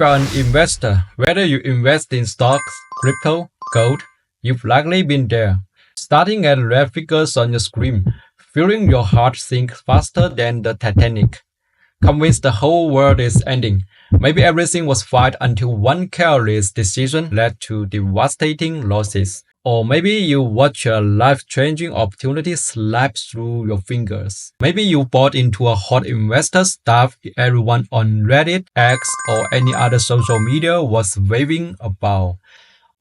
you're an investor, whether you invest in stocks, crypto, gold, you've likely been there. Starting at red figures on your screen, feeling your heart sink faster than the Titanic. Convinced the whole world is ending. Maybe everything was fine until one careless decision led to devastating losses. Or maybe you watch a life-changing opportunity slip through your fingers. Maybe you bought into a hot investor stuff everyone on Reddit, X, or any other social media was waving about,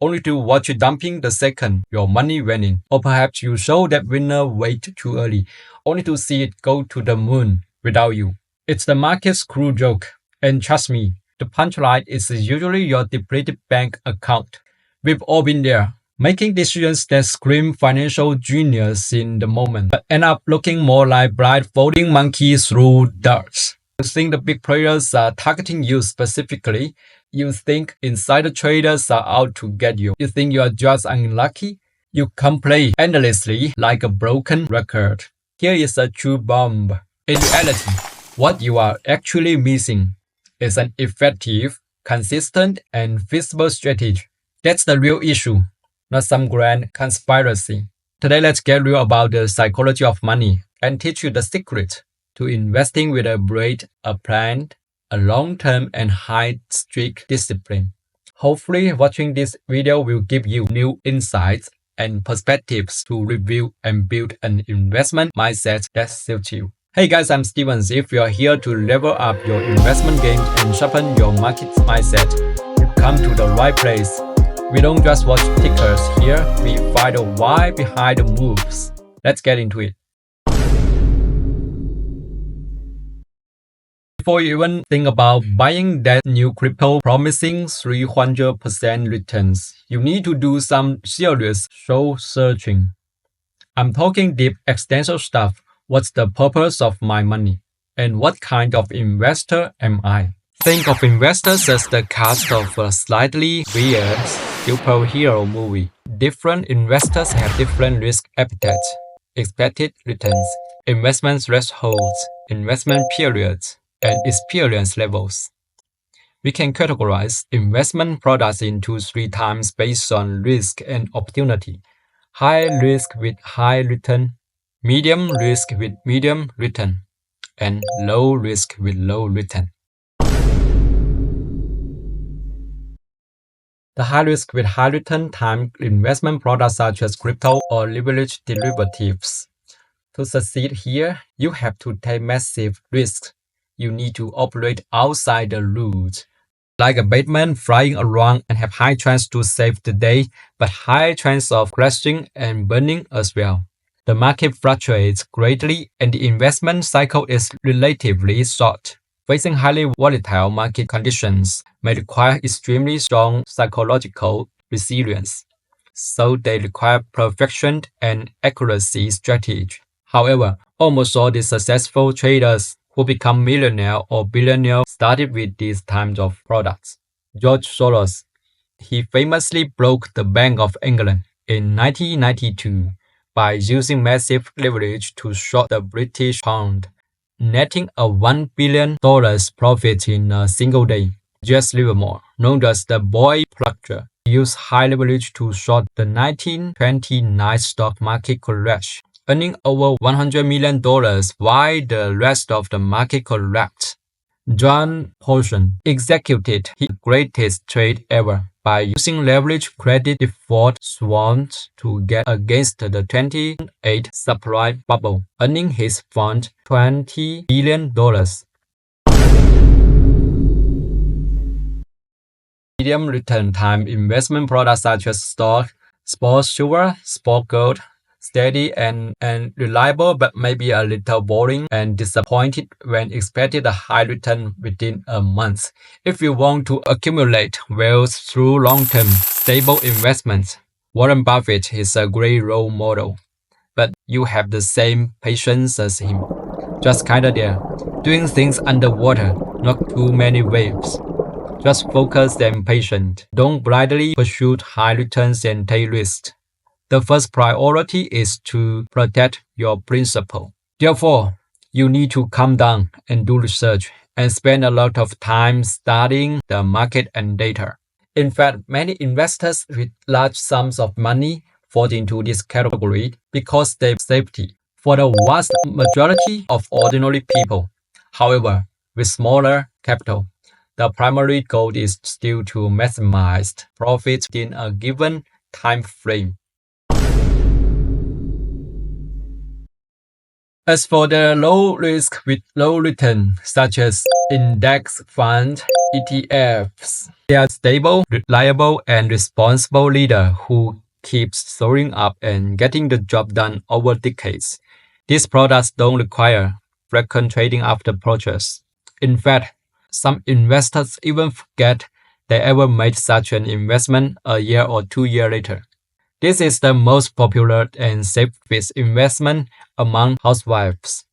only to watch it dumping the second your money went in. Or perhaps you saw that winner way too early, only to see it go to the moon without you. It's the market's cruel joke. And trust me, the punchline is usually your depleted bank account. We've all been there, making decisions that scream financial genius in the moment, but end up looking more like blindfolding monkeys through darts. You think the big players are targeting you specifically. You think insider traders are out to get you. You think you are just unlucky. You complain endlessly like a broken record. Here is a true bomb. In reality, what you are actually missing is an effective, consistent, and feasible strategy. That's the real issue, not some grand conspiracy. Today, let's get real about the psychology of money and teach you the secret to investing with a brain, a plan, a long-term and high-streak discipline. Hopefully, watching this video will give you new insights and perspectives to review and build an investment mindset that suits you. Hey guys, I'm Steven. If you are here to level up your investment game and sharpen your market mindset, you've come to the right place. We don't just watch tickers here, we find the why behind the moves. Let's get into it. Before you even think about buying that new crypto promising 300% returns, you need to do some serious soul searching. I'm talking deep existential stuff. What's the purpose of my money? And what kind of investor am I? Think of investors as the cast of a slightly weird superhero movie. Different investors have different risk appetites, expected returns, investment thresholds, investment periods, and experience levels. We can categorize investment products into 3 types based on risk and opportunity. High risk with high return, medium risk with medium return, and low risk with low return. The high risk with high return type investment products such as crypto or leveraged derivatives. To succeed here, you have to take massive risks. You need to operate outside the rules. Like a Batman flying around and have high chance to save the day, but high chance of crashing and burning as well. The market fluctuates greatly and the investment cycle is relatively short. Facing highly volatile market conditions may require extremely strong psychological resilience, so they require perfection and accuracy strategy. However, almost all the successful traders who become millionaire or billionaire started with these types of products. George Soros, he famously broke the Bank of England in 1992 by using massive leverage to short the British pound, netting a $1 billion profit in a single day. Jesse Livermore, known as the Boy Plucker, used high leverage to short the 1929 stock market crash, earning over $100 million while the rest of the market collapsed. John Paulson executed his greatest trade ever by using leverage credit default swaps to get against the 2008 subprime bubble, earning his fund $20 billion. Medium return time investment products such as stock, spot silver, spot gold, steady and reliable, but maybe a little boring and disappointed when expected a high return within a month. If you want to accumulate wealth through long-term, stable investments, Warren Buffett is a great role model. But you have the same patience as him. Just kinda there, doing things underwater, not too many waves. Just focused and patient. Don't blindly pursue high returns and take risks. The first priority is to protect your principal. Therefore, you need to calm down and do research and spend a lot of time studying the market and data. In fact, many investors with large sums of money fall into this category because they safety for the vast majority of ordinary people. However, with smaller capital, the primary goal is still to maximize profits in a given time frame. As for the low risk with low return, such as index funds, ETFs, they are stable, reliable, and responsible leader who keeps showing up and getting the job done over decades. These products don't require frequent trading after purchase. In fact, some investors even forget they ever made such an investment a year or 2 years later. This is the most popular and safest investment among housewives,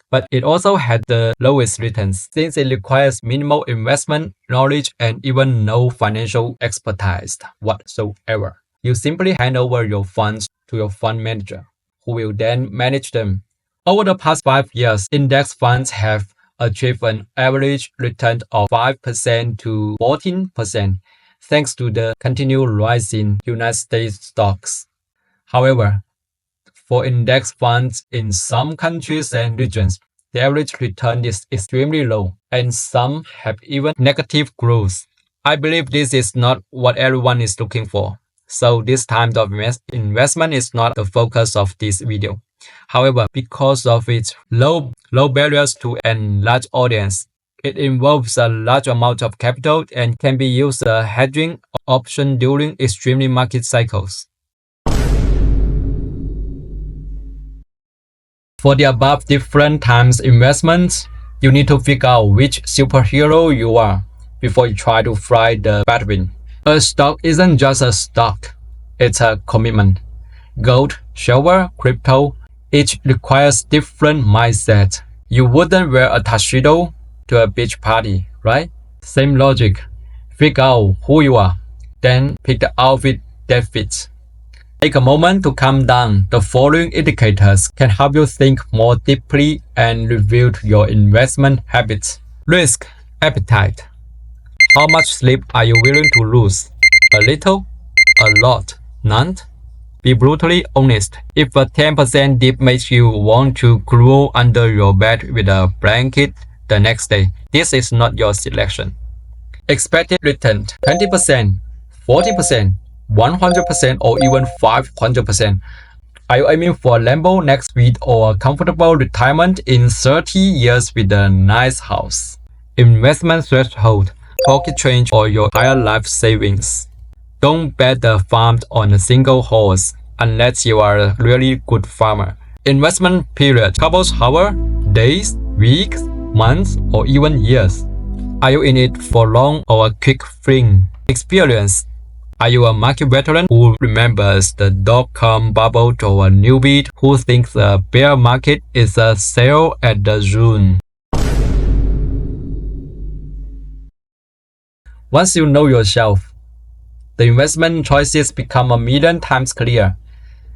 but it also had the lowest returns since it requires minimal investment knowledge and even no financial expertise whatsoever. You simply hand over your funds to your fund manager, who will then manage them. Over the past 5 years, index funds have achieved an average return of 5% to 14%, thanks to the continued rise in United States stocks. However, for index funds in some countries and regions, the average return is extremely low, and some have even negative growth. I believe this is not what everyone is looking for, so this type of investment is not the focus of this video. However, because of its low barriers to a large audience, it involves a large amount of capital and can be used as a hedging option during extreme market cycles. For the above different times investments, you need to figure out which superhero you are before you try to fly the Batwing. A stock isn't just a stock, it's a commitment. Gold, silver, crypto, each requires different mindsets. You wouldn't wear a tuxedo to a beach party, right? Same logic. Figure out who you are, then pick the outfit that fits. Take a moment to calm down. The following indicators can help you think more deeply and review your investment habits. Risk appetite. How much sleep are you willing to lose? A little? A lot? None? Be brutally honest. If a 10% dip makes you want to crawl under your bed with a blanket the next day, this is not your selection. Expected return 20%, 40%, 100%, or even 500%. Are you aiming for a Lambo next week or a comfortable retirement in 30 years with a nice house? Investment threshold, pocket change, or your entire life savings. Don't bet the farm on a single horse unless you are a really good farmer. Investment period, couple hours, days, weeks, months, or even years. Are you in it for long or a quick fling? Experience. Are you a market veteran who remembers the dot-com bubble or a newbie who thinks the bear market is a sale at the June? Once you know yourself, the investment choices become a million times clear.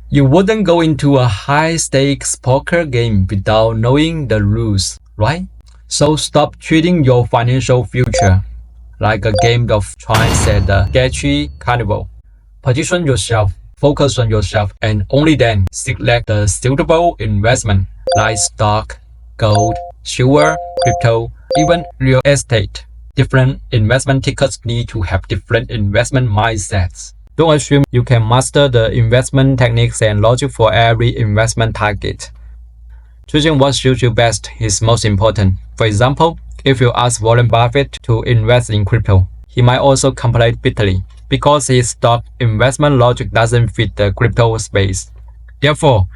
You wouldn't go into a high-stakes poker game without knowing the rules, right? So stop treating your financial future like a game of chance at a sketchy carnival. Position yourself, focus on yourself, and only then select the suitable investment like stock, gold, silver, crypto, even real estate. Different investment tickets need to have different investment mindsets. Don't assume you can master the investment techniques and logic for every investment target. Choosing what suits you best is most important. For example, if you ask Warren Buffett to invest in crypto, he might also complain bitterly because his stock investment logic doesn't fit the crypto space. Therefore,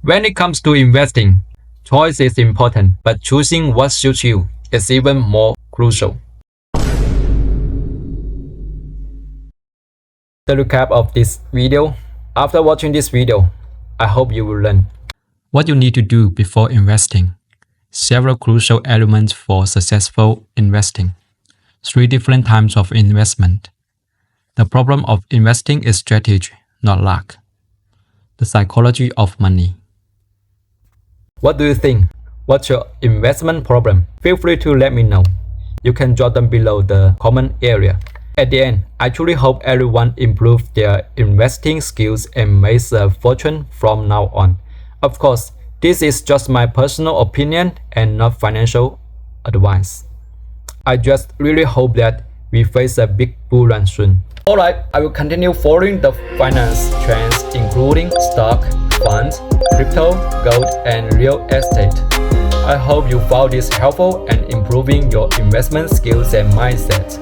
when it comes to investing, choice is important, but choosing what suits you is even more crucial. The recap of this video. After watching this video, I hope you will learn what you need to do before investing, several crucial elements for successful investing, 3 different types of investment. The problem of investing is strategy, not luck. The psychology of money. What do you think? What's your investment problem? Feel free to let me know. you can drop them below the comment area. At the end, I truly hope everyone improves their investing skills and makes a fortune from now on. Of course, this is just my personal opinion and not financial advice. I just really hope that we face a big bull run soon. Alright, I will continue following the finance trends including stock, funds, crypto, gold, and real estate. I hope you found this helpful and improving your investment skills and mindset.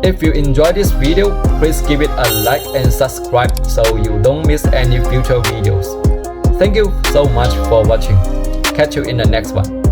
If you enjoyed this video, please give it a like and subscribe so you don't miss any future videos. Thank you so much for watching. Catch you in the next one.